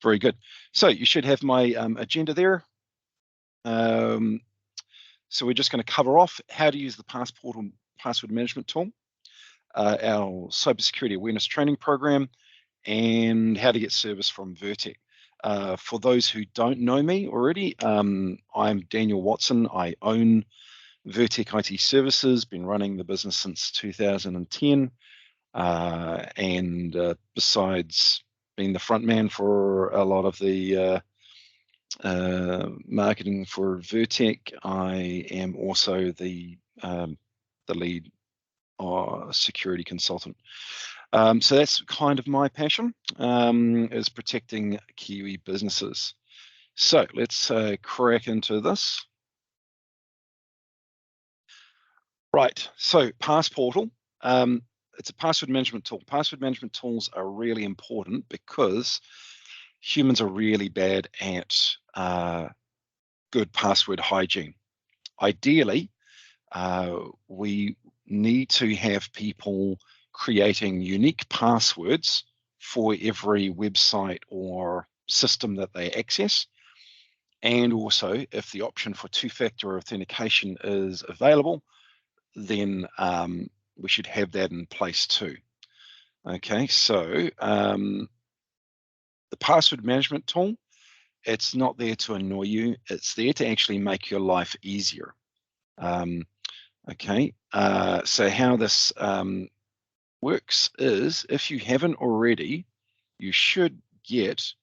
Very good. So you should have my agenda there. So we're just going to cover off how to use the Passportal password management tool, our cybersecurity awareness training program, and how to get service from Vertech. For those who don't know me already, I'm Daniel Watson. I own Vertech IT Services, been running the business since 2010. Besides being the front man for a lot of the marketing for Vertech, I am also the lead security consultant. So that's kind of my passion, is protecting Kiwi businesses. So let's crack into this. Right, so Passportal, it's a password management tool. Password management tools are really important because humans are really bad at good password hygiene. Ideally, we need to have people creating unique passwords for every website or system that they access. And also, if the option for two-factor authentication is available, then we should have that in place too. Okay, so the password management tool, it's not there to annoy you. It's there to actually make your life easier. Okay, so how this works is, if you haven't already, you should get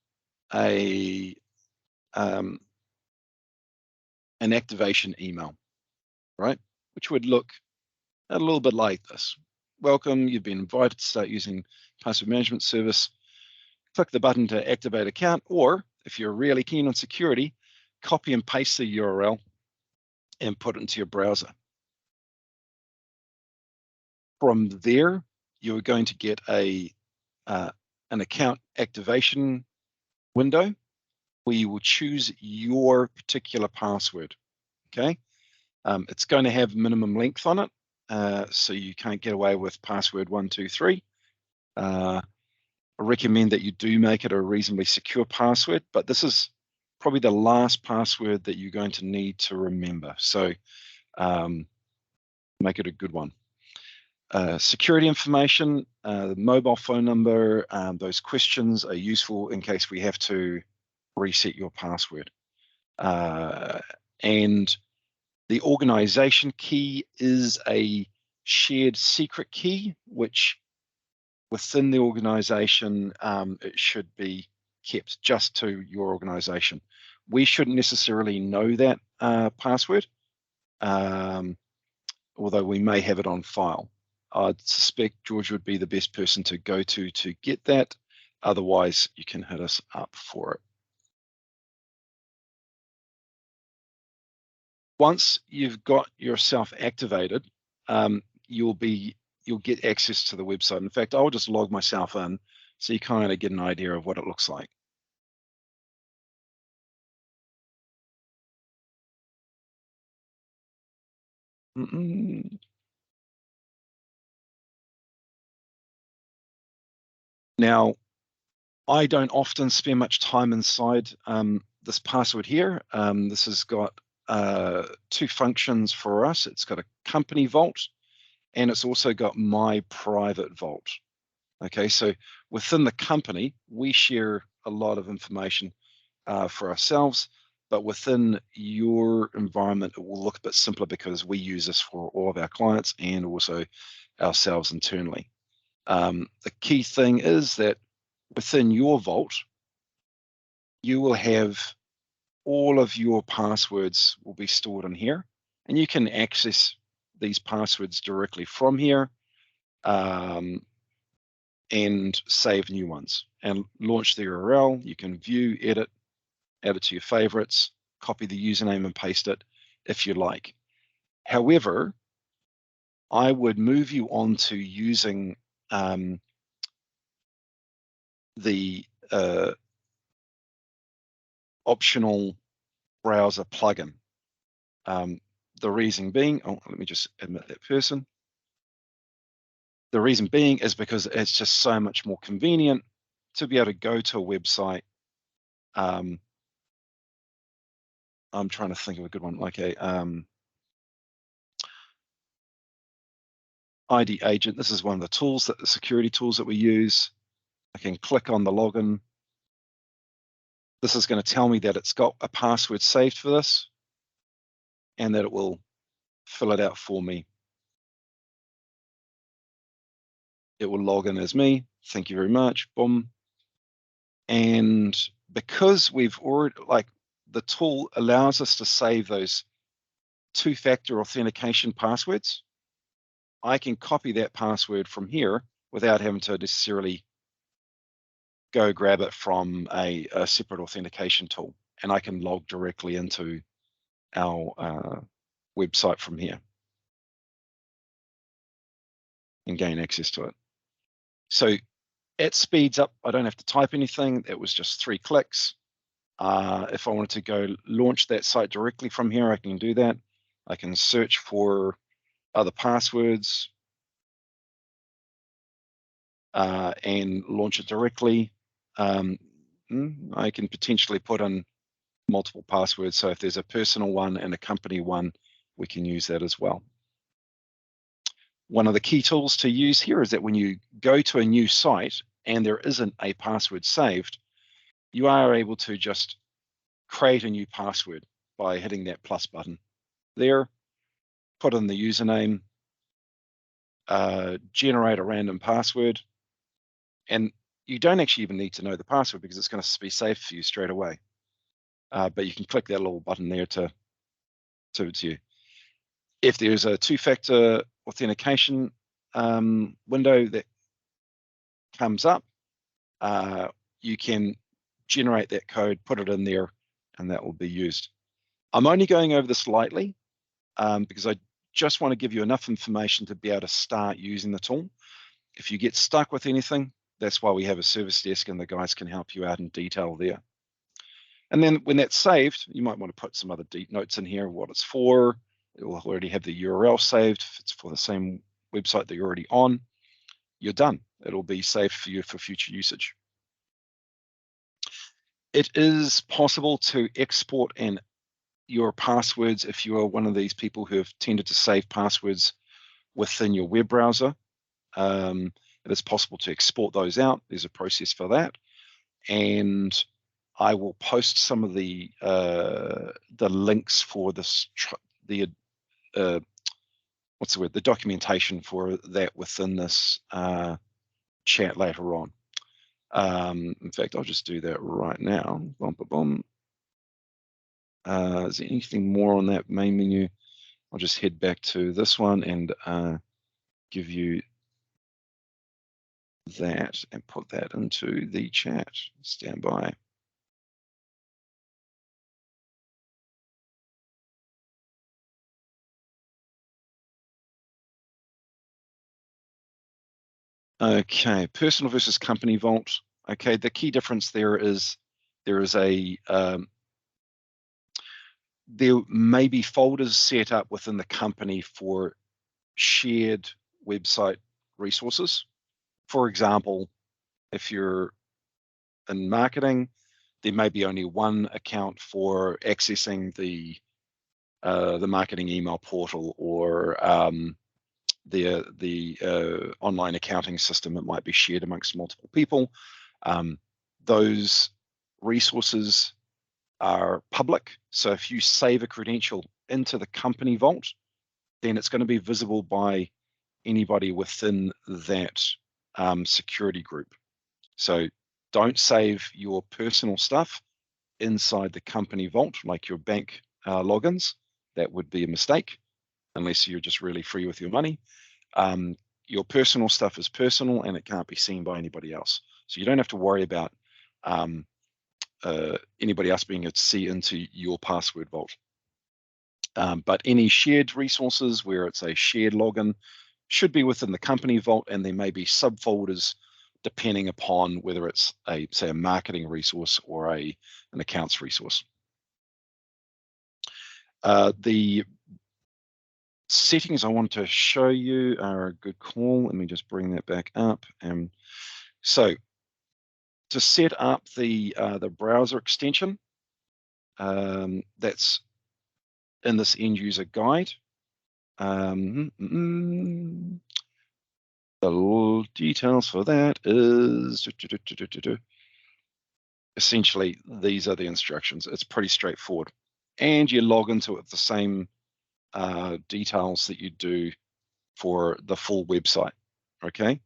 an activation email, right? Which would look a little bit like this. Welcome, you've been invited to start using password management service. Click the button to activate account, or if you're really keen on security, copy and paste the URL and put it into your browser. From there, you're going to get an account activation window where you will choose your particular password. Okay, it's going to have minimum length on it, so you can't get away with password 123. I recommend that you do make it a reasonably secure password, but this is probably the last password that you're going to need to remember. So make it a good one. Security information, the mobile phone number, those questions are useful in case we have to reset your password. And the organization key is a shared secret key, which within the organization, it should be kept just to your organization. We shouldn't necessarily know that password, although we may have it on file. I'd suspect George would be the best person to go to get that. Otherwise, you can hit us up for it. Once you've got yourself activated, you'll get access to the website. In fact, I'll just log myself in so you kind of get an idea of what it looks like. Now, I don't often spend much time inside this password here. This has got two functions for us. It's got a company vault, and it's also got my private vault. Okay, so within the company, we share a lot of information for ourselves, but within your environment, it will look a bit simpler because we use this for all of our clients and also ourselves internally. The key thing is that within your vault, you will have all of your passwords will be stored in here, and you can access these passwords directly from here and save new ones and launch the URL. You can view, edit, add it to your favorites, copy the username and paste it if you like. However, I would move you on to using the optional browser plugin. The reason being, let me just admit that person. The reason being is because it's just so much more convenient to be able to go to a website, I'm trying to think of a good one, like a ID agent. This is one of the tools, the security tools that we use. I can click on the login. This is going to tell me that it's got a password saved for this and that it will fill it out for me. It will log in as me. Thank you very much. Boom. And because we've already, like, the tool allows us to save those two-factor authentication passwords, I can copy that password from here without having to necessarily go grab it from a separate authentication tool. And I can log directly into our website from here and gain access to it. So it speeds up. I don't have to type anything. It was just 3 clicks. If I wanted to go launch that site directly from here, I can do that. I can search for other passwords and launch it directly. I can potentially put in multiple passwords. So if there's a personal one and a company one, we can use that as well. One of the key tools to use here is that when you go to a new site and there isn't a password saved, you are able to just create a new password by hitting that plus button there, put in the username, generate a random password, and you don't actually even need to know the password because it's going to be saved for you straight away. But you can click that little button there to you. If there's a two-factor authentication window that comes up, you can generate that code, put it in there, and that will be used. I'm only going over this lightly because I just want to give you enough information to be able to start using the tool. If you get stuck with anything, that's why we have a service desk and the guys can help you out in detail there. And then when that's saved, you might want to put some other deep notes in here, what it's for. It will already have the URL saved. If it's for the same website that you're already on, you're done. It'll be saved for you for future usage. It is possible to export your passwords if you are one of these people who have tended to save passwords within your web browser. It is possible to export those out. There's a process for that. And I will post some of the links for this, what's the word, the documentation for that within this chat later on. In fact, I'll just do that right now. Boom, boom, boom. Is there anything more on that main menu? I'll just head back to this one and give you that and put that into the chat. Stand by. Okay, personal versus company vault. Okay, the key difference there is there may be folders set up within the company for shared website resources. For example, if you're in marketing, there may be only one account for accessing the marketing email portal or the online accounting system. It might be shared amongst multiple people. Those resources are public. So if you save a credential into the company vault, then it's going to be visible by anybody within that security group. So don't save your personal stuff inside the company vault, like your bank logins. That would be a mistake, unless you're just really free with your money. Your personal stuff is personal and it can't be seen by anybody else. So you don't have to worry about anybody else being able to see into your password vault. But any shared resources where it's a shared login should be within the company vault, and there may be subfolders depending upon whether it's say a marketing resource or an accounts resource. The settings I want to show you are a good call. Let me just bring that back up. So To set up the browser extension that's in this end user guide. The details for that is essentially these are the instructions. It's pretty straightforward, and you log into it with the same details that you do for the full website. Okay.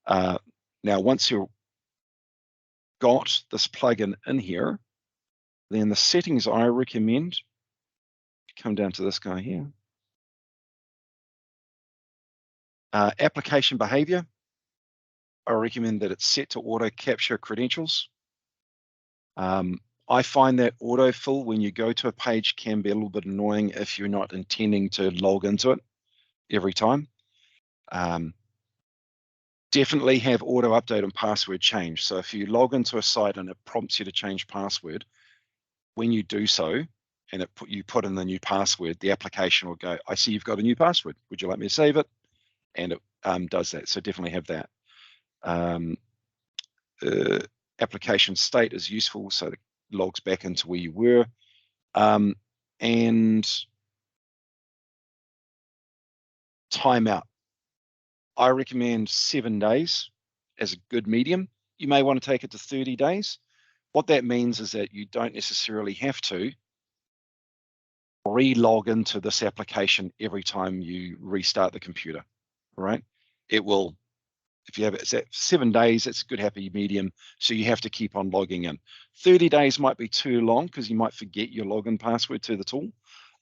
Now, once you've got this plugin in here, then the settings I recommend, come down to this guy here. Application behavior, I recommend that it's set to auto capture credentials. I find that autofill when you go to a page can be a little bit annoying if you're not intending to log into it every time. Definitely have auto update and password change. So if you log into a site and it prompts you to change password, when you do so, and you put in the new password, the application will go, I see you've got a new password. Would you like me to save it? And it does that. So definitely have that. Application state is useful, so it logs back into where you were. And timeout. I recommend 7 days as a good medium. You may want to take it to 30 days. What that means is that you don't necessarily have to re-log into this application every time you restart the computer, right? It will, if you have it at 7 days, it's a good happy medium, so you have to keep on logging in. 30 days might be too long because you might forget your login password to the tool,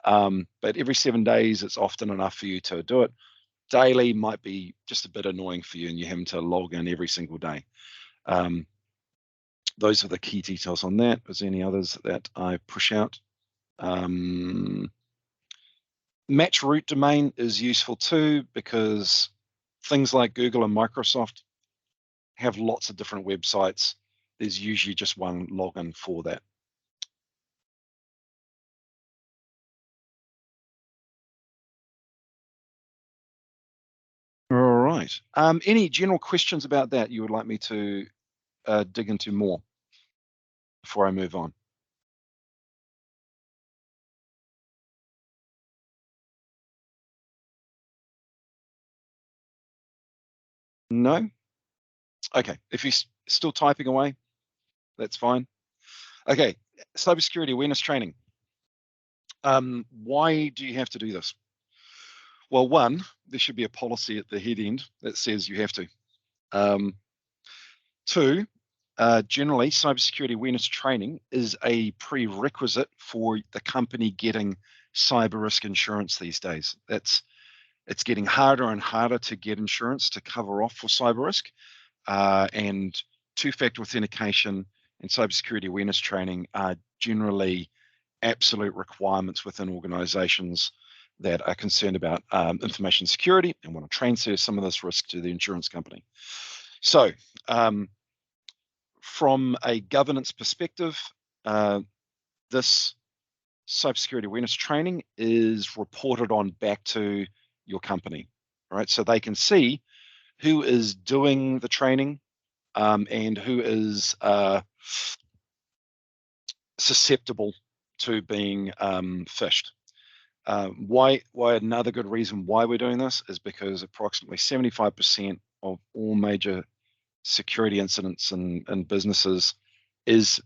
but every 7 days, it's often enough for you to do it. Daily might be just a bit annoying for you and you're having to log in every single day. Those are the key details on that. Is there any others that I push out? Match root domain is useful too, because things like Google and Microsoft have lots of different websites. There's usually just one login for that. All right. Any general questions about that you would like me to dig into more before I move on? No? Okay, if you're still typing away, that's fine. Okay, cybersecurity awareness training. Why do you have to do this? Well, one, there should be a policy at the head end that says you have to. Two, generally, cybersecurity awareness training is a prerequisite for the company getting cyber risk insurance these days. It's getting harder and harder to get insurance to cover off for cyber risk, and two-factor authentication and cybersecurity awareness training are generally absolute requirements within organizations that are concerned about information security and want to transfer some of this risk to the insurance company. So from a governance perspective, this cybersecurity awareness training is reported on back to your company, right? So they can see who is doing the training and who is susceptible to being phished. Why another good reason why we're doing this is because approximately 75% of all major security incidents in businesses is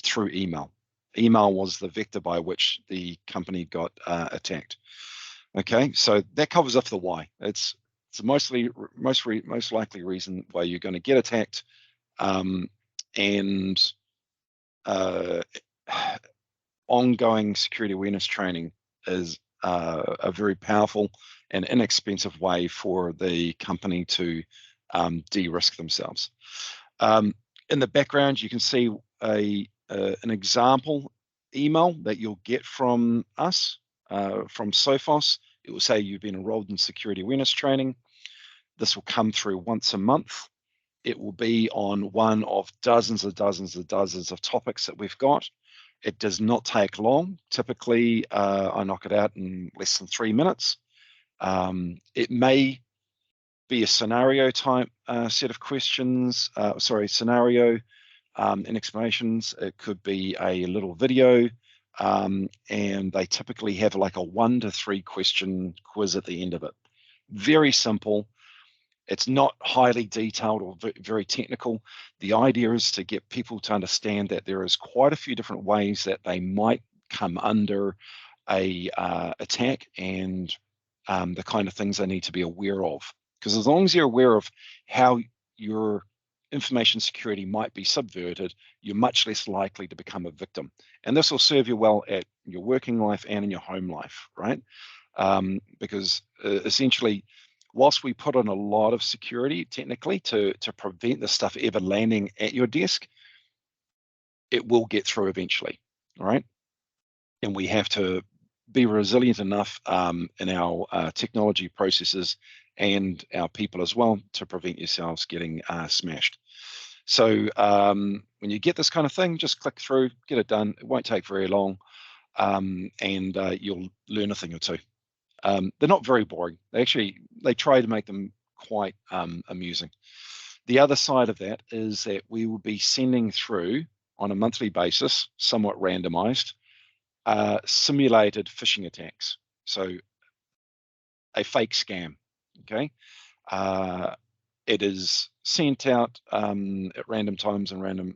through email. Email was the vector by which the company got attacked. Okay, so that covers off the why. It's most likely reason why you're going to get attacked, and ongoing security awareness training is a very powerful and inexpensive way for the company to de-risk themselves. In the background, you can see an example email that you'll get from us, from Sophos. It will say you've been enrolled in security awareness training. This will come through once a month. It will be on one of dozens of topics that we've got. It does not take long. Typically, I knock it out in less than 3 minutes. It may be a scenario type set of questions, scenario and explanations. It could be a little video, and they typically have like a 1 to 3 question quiz at the end of it. Very simple. It's not highly detailed or very technical. The idea is to get people to understand that there is quite a few different ways that they might come under a attack, and the kind of things they need to be aware of. Because as long as you're aware of how your information security might be subverted, you're much less likely to become a victim. And this will serve you well at your working life and in your home life, right? Because essentially, whilst we put on a lot of security technically to prevent this stuff ever landing at your desk, it will get through eventually, all right? And we have to be resilient enough in our technology processes and our people as well to prevent yourselves getting smashed. So when you get this kind of thing, just click through, get it done. It won't take very long, and you'll learn a thing or two. They're not very boring. They try to make them quite amusing. The other side of that is that we will be sending through on a monthly basis, somewhat randomized, simulated phishing attacks. So a fake scam, okay? It is sent out at random times and random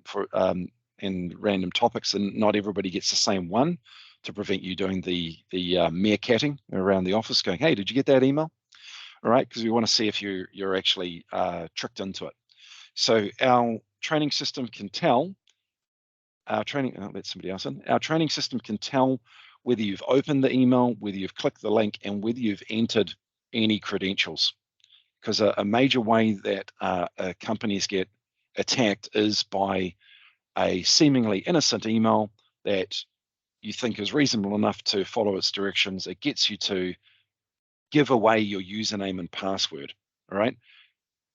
topics, and not everybody gets the same one, to prevent you doing the meerkatting around the office going, hey, did you get that email? All right, because we want to see if you're actually tricked into it. So our training system can tell, let somebody else in. Our training system can tell whether you've opened the email, whether you've clicked the link, and whether you've entered any credentials. Because a major way that companies get attacked is by a seemingly innocent email that you think is reasonable enough to follow its directions. It gets you to give away your username and password, all right?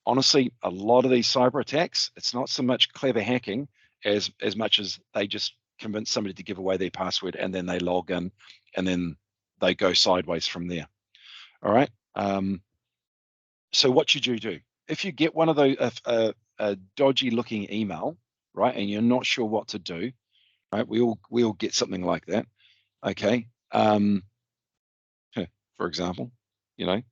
Honestly, a lot of these cyber attacks, it's not so much clever hacking as much as they just convince somebody to give away their password, and then they log in, and then they go sideways from there, all right? So what should you do? If you get one of those, a dodgy looking email, right, and you're not sure what to do, right? We all get something like that, okay? For example, you know,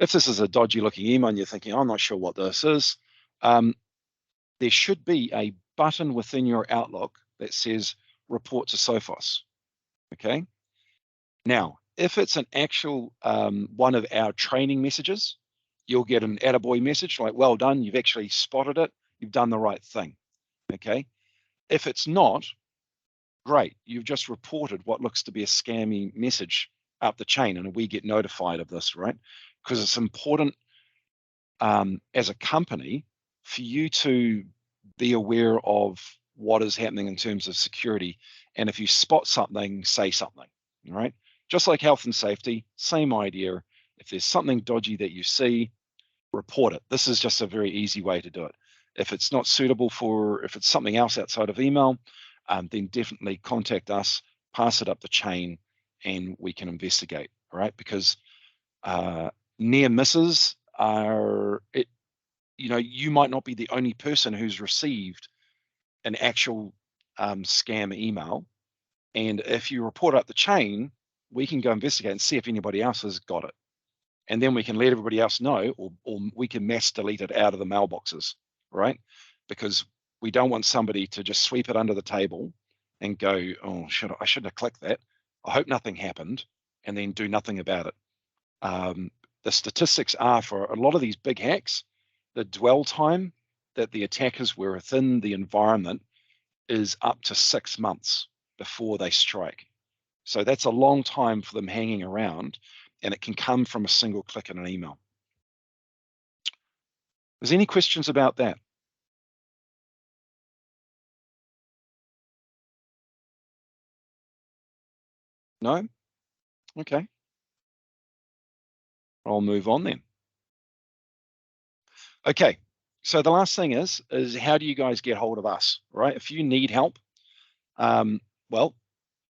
if this is a dodgy looking email and you're thinking, I'm not sure what this is, there should be a button within your Outlook that says report to Sophos, okay? Now, if it's an actual one of our training messages, you'll get an attaboy message like, well done, you've actually spotted it, you've done the right thing, okay? If it's not, great, you've just reported what looks to be a scammy message up the chain, and we get notified of this, right? Because it's important as a company for you to be aware of what is happening in terms of security. And if you spot something, say something, right? Just like health and safety, same idea. If there's something dodgy that you see, report it. This is just a very easy way to do it. If it's not suitable if it's something else outside of email, then definitely contact us, pass it up the chain, and we can investigate, all right? Because near misses are, you might not be the only person who's received an actual scam email. And if you report up the chain, we can go investigate and see if anybody else has got it. And then we can let everybody else know, or we can mass delete it out of the mailboxes, right? Because we don't want somebody to just sweep it under the table and go, oh, I shouldn't have clicked that. I hope nothing happened, and then do nothing about it. The statistics are, for a lot of these big hacks, the dwell time that the attackers were within the environment is up to 6 months before they strike. So that's a long time for them hanging around, and it can come from a single click in an email. Is there any questions about that? No? Okay. I'll move on then. Okay. So the last thing is how do you guys get hold of us, right? If you need help, well,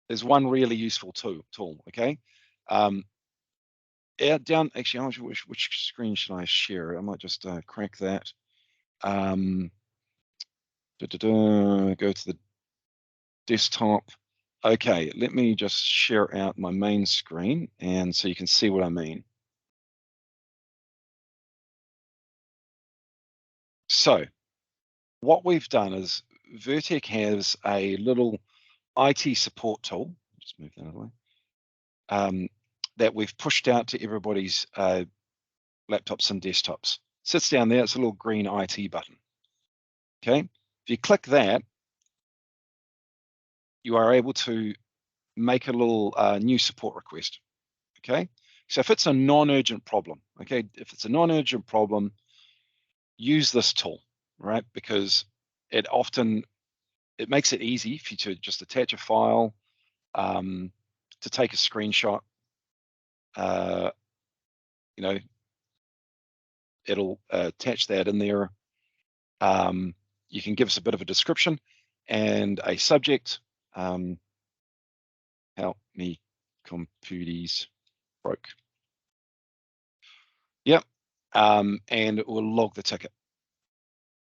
there's one really useful tool, okay? down, actually, which screen should I share? I might just crack that. Go to the desktop. Okay, let me just share out my main screen, and so you can see what I mean. So what we've done is Vertech has a little IT support tool. Just move that out of the way. That we've pushed out to everybody's laptops and desktops. Sits down there. It's a little green IT button. Okay, if you click that, you are able to make a little new support request. Okay, so if it's a non-urgent problem, okay, if it's a non-urgent problem, use this tool, right? Because it makes it easy for you to just attach a file, to take a screenshot. You know, it'll attach that in there. You can give us a bit of a description and a subject. Help me, computers broke. Yep. And it will log the ticket,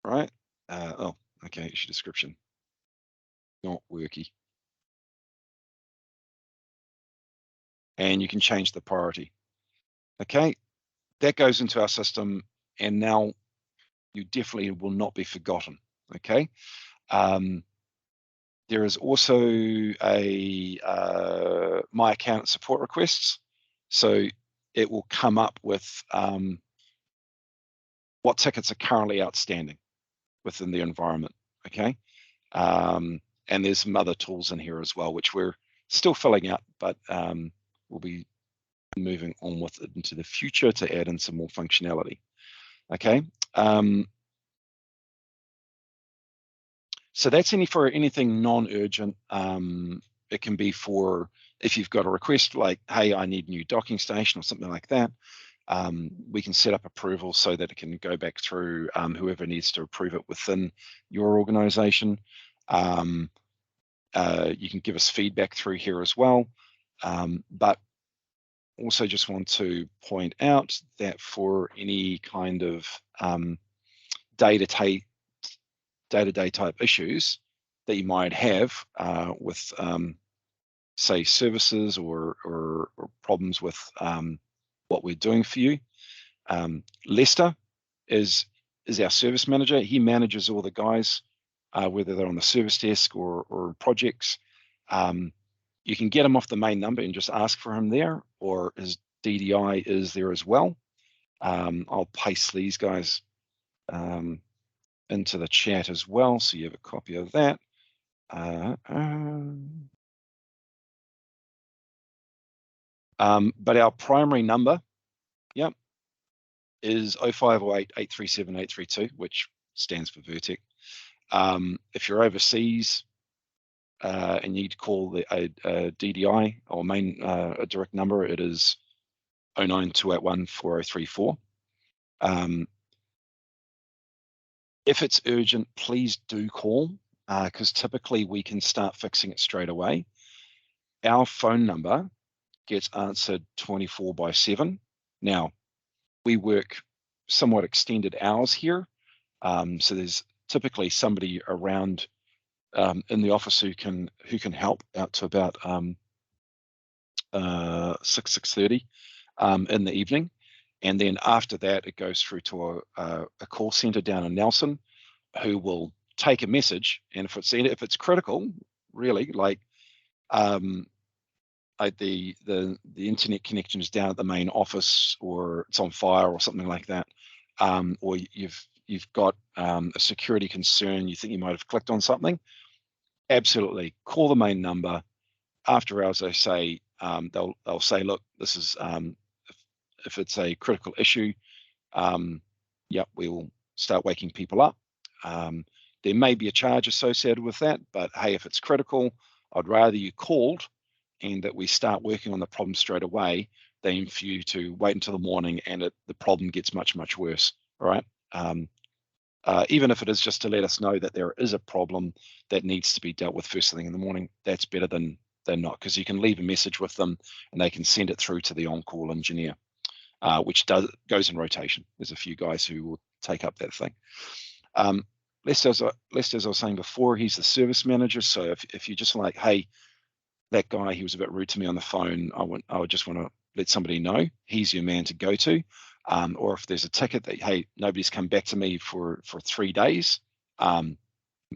right? Oh, okay, issue description. Not worky. And you can change the priority. Okay, that goes into our system, and now you definitely will not be forgotten. Okay. There is also a my account support requests, so it will come up with what tickets are currently outstanding within the environment. Okay, and there's some other tools in here as well, which we're still filling out, but we'll be moving on with it into the future to add in some more functionality. Okay. So that's for anything non-urgent. It can be for if you've got a request like, hey, I need a new docking station or something like that. We can set up approval so that it can go back through whoever needs to approve it within your organization. You can give us feedback through here as well. But also just want to point out that for any kind of day-to-day type issues that you might have with, say, services or problems with what we're doing for you. Lester is our service manager. He manages all the guys, whether they're on the service desk or projects. You can get him off the main number and just ask for him there, or his DDI is there as well. I'll paste these guys into the chat as well, so you have a copy of that. But our primary number, yep, is 0508 837 832, which stands for Vertech. If you're overseas and you need to call a DDI or a direct number, it is 09281 4034. If it's urgent, please do call, because typically we can start fixing it straight away. Our phone number gets answered 24/7. Now, we work somewhat extended hours here, so there's typically somebody around in the office who can help out to about 6:30 in the evening, and then after that it goes through to a call center down in Nelson, who will take a message, and if it's critical, really, like the internet connection is down at the main office, or it's on fire or something like that, or you've got a security concern, you think you might have clicked on something, absolutely call the main number. After hours, they say they'll say, look, this is if it's a critical issue, yep, we'll start waking people up. There may be a charge associated with that, but hey, if it's critical, I'd rather you called and that we start working on the problem straight away than for you to wait until the morning and the problem gets much, much worse. All right. Even if it is just to let us know that there is a problem that needs to be dealt with first thing in the morning, that's better than not, because you can leave a message with them and they can send it through to the on-call engineer. which goes in rotation. There's a few guys who will take up that thing. Lester, as I was saying before, he's the service manager. So if you're just like, hey, that guy, he was a bit rude to me on the phone, I would just want to let somebody know, he's your man to go to. Or if there's a ticket that, hey, nobody's come back to me for 3 days, I'm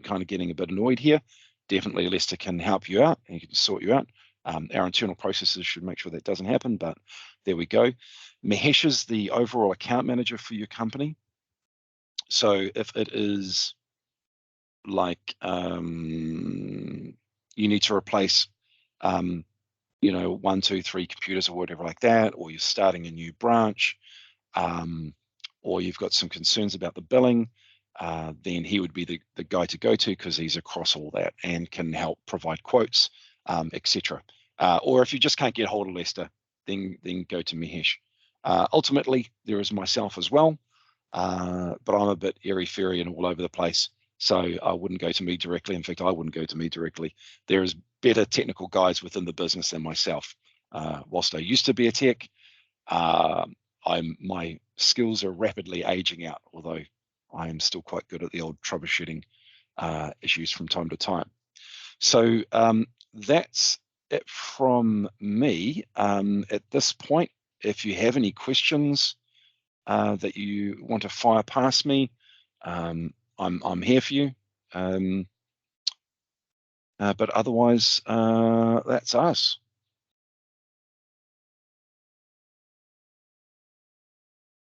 kind of getting a bit annoyed here, definitely Lester can help you out and he can sort you out. Our internal processes should make sure that doesn't happen, but there we go. Mahesh is the overall account manager for your company. So if it is like you need to replace 1, 2, 3 computers or whatever like that, or you're starting a new branch, or you've got some concerns about the billing, then he would be the guy to go to because he's across all that and can help provide quotes, etc. Or if you just can't get hold of Lester, then go to Mahesh. Ultimately, there is myself as well, but I'm a bit airy-fairy and all over the place, so I wouldn't go to me directly. In fact, I wouldn't go to me directly. There's better technical guys within the business than myself. Whilst I used to be a tech, my skills are rapidly aging out, although I am still quite good at the old troubleshooting issues from time to time. So that's it from me. At this point, if you have any questions that you want to fire past me, I'm here for you. But otherwise, that's us.